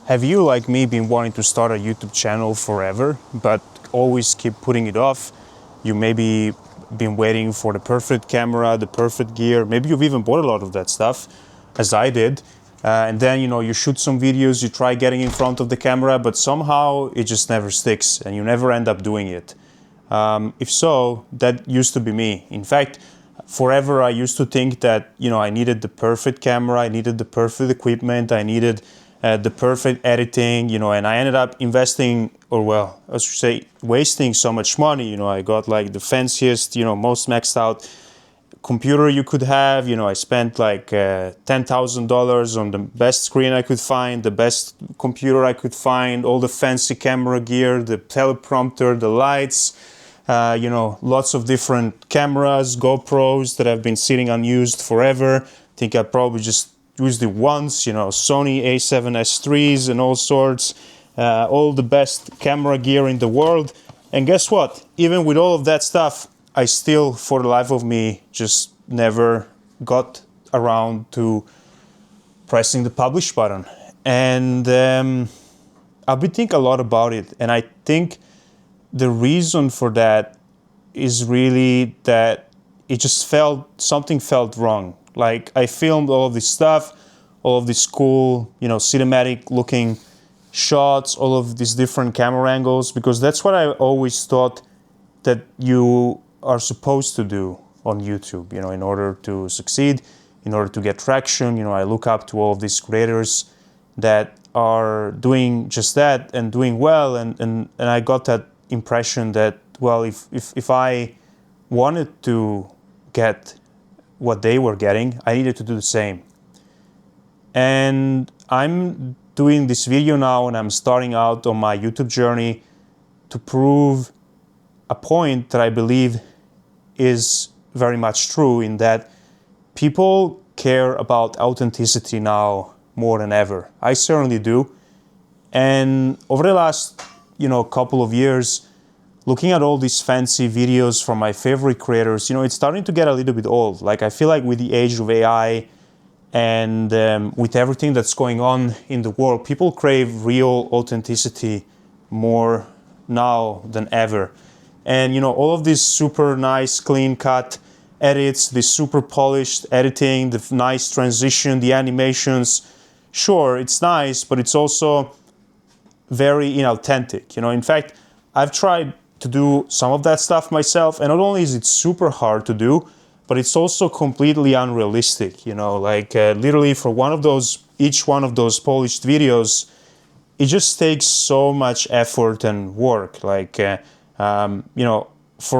Have you, like me, been wanting to start a YouTube channel forever, but always keep putting it off? You maybe been waiting for the perfect camera, the perfect gear. Maybe you've even bought a lot of that stuff, as I did. And then, you shoot some videos, you try getting in front of the camera, but somehow it just never sticks and you never end up doing it. If so, that used to be me. In fact, forever I used to think that, I needed the perfect camera, I needed the perfect equipment, I needed the perfect editing, and I ended up investing, or well, I should say, wasting so much money. I got like the fanciest, most maxed out computer you could have. I spent like $10,000 on the best screen I could find, the best computer I could find, all the fancy camera gear, the teleprompter, the lights, lots of different cameras, GoPros that have been sitting unused forever. I think I probably just used it once, Sony A7S IIIs and all sorts, all the best camera gear in the world. And guess what? Even with all of that stuff, I still, for the life of me, just never got around to pressing the publish button. And I've been thinking a lot about it. And I think the reason for that is really that something felt wrong. Like I filmed all of this stuff, all of these cool, cinematic looking shots, all of these different camera angles, because that's what I always thought that you are supposed to do on YouTube, in order to succeed, in order to get traction. I look up to all of these creators that are doing just that and doing well. And I got that impression that, well, if I wanted to get what they were getting, I needed to do the same. And I'm doing this video now and I'm starting out on my YouTube journey to prove a point that I believe is very much true, in that people care about authenticity now more than ever. I certainly do. And over the last, couple of years, looking at all these fancy videos from my favorite creators, it's starting to get a little bit old. Like I feel like with the age of AI and with everything that's going on in the world, people crave real authenticity more now than ever. And all of these super nice, clean cut edits, this super polished editing, the nice transition, the animations, sure, it's nice, but it's also very inauthentic. In fact, I've tried to do some of that stuff myself, and not only is it super hard to do, but it's also completely unrealistic. Literally for each one of those polished videos, it just takes so much effort and work. For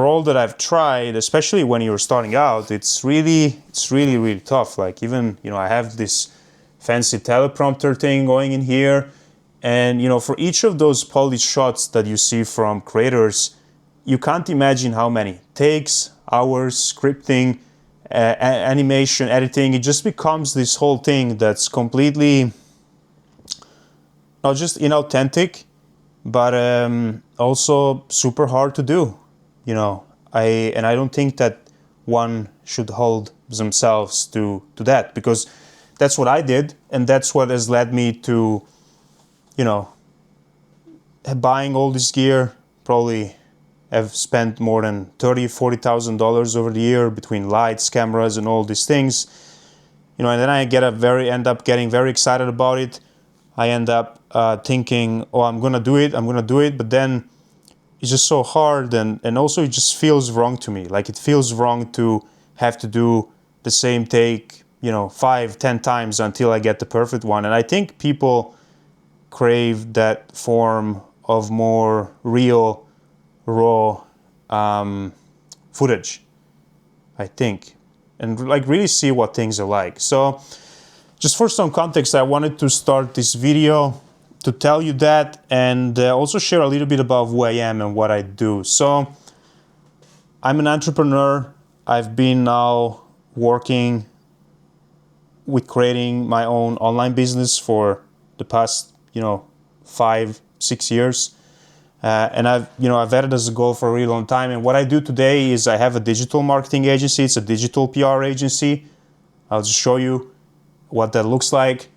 all that I've tried, especially when you're starting out, it's really tough. Like even, I have this fancy teleprompter thing going in here. And, for each of those polished shots that you see from creators, you can't imagine how many takes, hours, scripting, animation, editing. It just becomes this whole thing that's completely not just inauthentic, but also super hard to do. I don't think that one should hold themselves to that, because that's what I did, and that's what has led me to buying all this gear. Probably have spent more than $30,000-$40,000 over the year between lights, cameras, and all these things. And then I end up getting very excited about it. I end up thinking, oh, I'm gonna do it, but then it's just so hard, and also it just feels wrong to me. Like it feels wrong to have to do the same take, 5-10 times until I get the perfect one. And I think people crave that form of more real, raw footage, I think, and really see what things are like. So just for some context, I wanted to start this video to tell you that, and also share a little bit about who I am and what I do. So I'm an entrepreneur. I've been now working with creating my own online business for the past 5-6 years, and I've had it as a goal for a really long time. And what I do today is I have a digital marketing agency. It's a digital PR agency. I'll just show you what that looks like.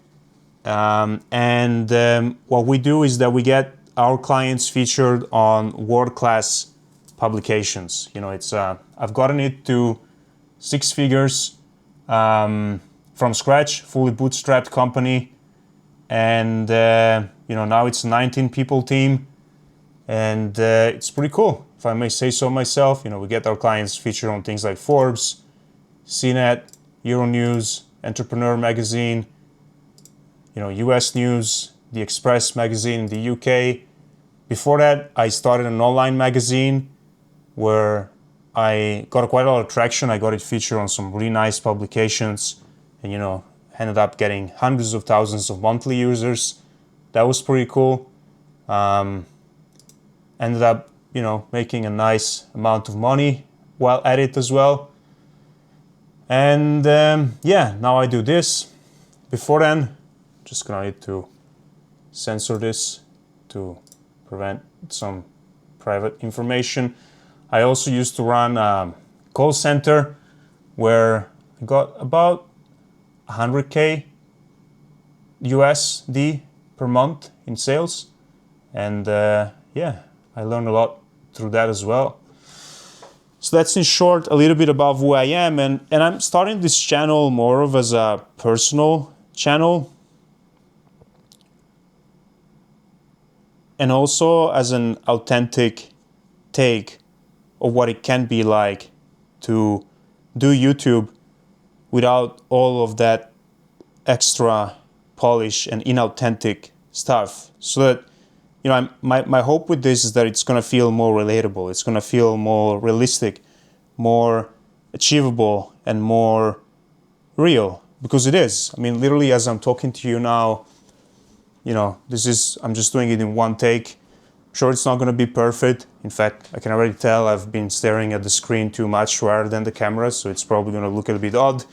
What we do is that we get our clients featured on world-class publications. You know, it's I've gotten it to 6 figures from scratch, fully bootstrapped company, and you know, now it's a 19 people team, and it's pretty cool, if I may say so myself. You know, we get our clients featured on things like Forbes, CNET, Euronews, Entrepreneur Magazine, you know, US News, The Express magazine in the UK. Before that, I started an online magazine where I got quite a lot of traction. I got it featured on some really nice publications, and you know, ended up getting hundreds of thousands of monthly users. That was pretty cool. Ended up, you know, making a nice amount of money while at it as well. And yeah, now I do this. Before then, just gonna need to censor this to prevent some private information. I also used to run a call center where I got about 100K USD per month in sales. And yeah, I learned a lot through that as well. So that's in short a little bit about who I am, and I'm starting this channel more of as a personal channel, and also as an authentic take of what it can be like to do YouTube without all of that extra polish and inauthentic stuff. So that, you know, my hope with this is that it's going to feel more relatable. It's going to feel more realistic, more achievable, and more real, because it is. I mean, literally, as I'm talking to you now, you know, I'm just doing it in one take. Sure, it's not going to be perfect. In fact, I can already tell I've been staring at the screen too much rather than the camera, so it's probably going to look a bit odd.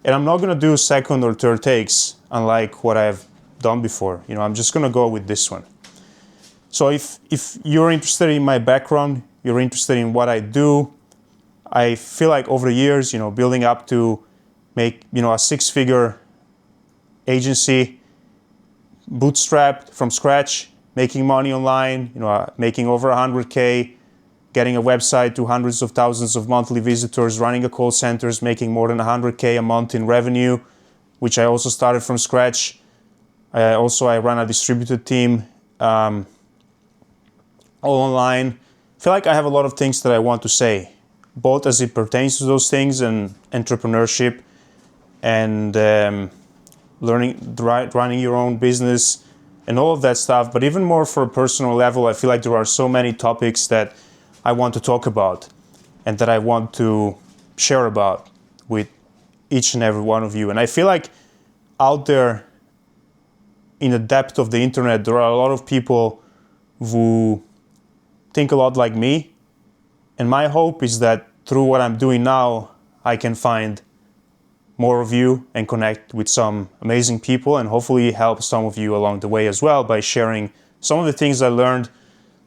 And I'm not going to do second or third takes, unlike what I've done before. You know, I'm just going to go with this one. So if you're interested in my background, you're interested in what I do, I feel like over the years, you know, building up to make, you know, a 6-figure agency, bootstrapped from scratch, making money online, you know, making over 100K, getting a website to hundreds of thousands of monthly visitors, running a call centers, making more than 100K a month in revenue, which I also started from scratch. I run a distributed team, all online. I feel like I have a lot of things that I want to say, both as it pertains to those things and entrepreneurship and running your own business and all of that stuff. But even more for a personal level, I feel like there are so many topics that I want to talk about and that I want to share about with each and every one of you. And I feel like out there in the depth of the internet, there are a lot of people who think a lot like me. And my hope is that through what I'm doing now, I can find more of you and connect with some amazing people, and hopefully help some of you along the way as well by sharing some of the things I learned,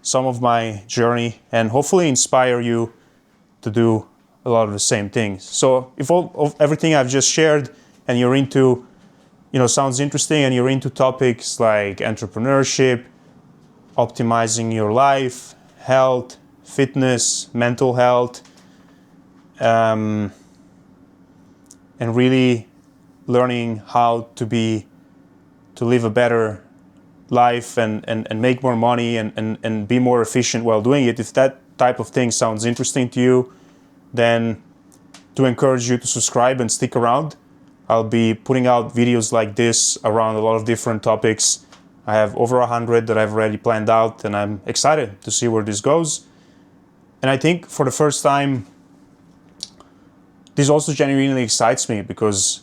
some of my journey, and hopefully inspire you to do a lot of the same things. So if all of everything I've just shared and you're into, you know, sounds interesting, and you're into topics like entrepreneurship, optimizing your life, health, fitness, mental health, and really learning how to live a better life and make more money and be more efficient while doing it. If that type of thing sounds interesting to you, then to encourage you to subscribe and stick around. I'll be putting out videos like this around a lot of different topics. I have over 100 that I've already planned out, and I'm excited to see where this goes. And I think for the first time, this also genuinely excites me, because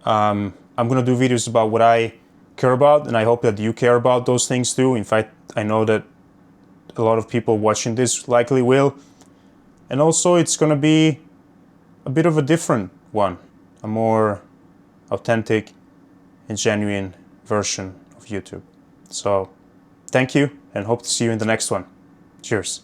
I'm going to do videos about what I care about, and I hope that you care about those things too. In fact, I know that a lot of people watching this likely will. And also it's going to be a bit of a different one, a more authentic and genuine version of YouTube. So thank you, and hope to see you in the next one. Cheers.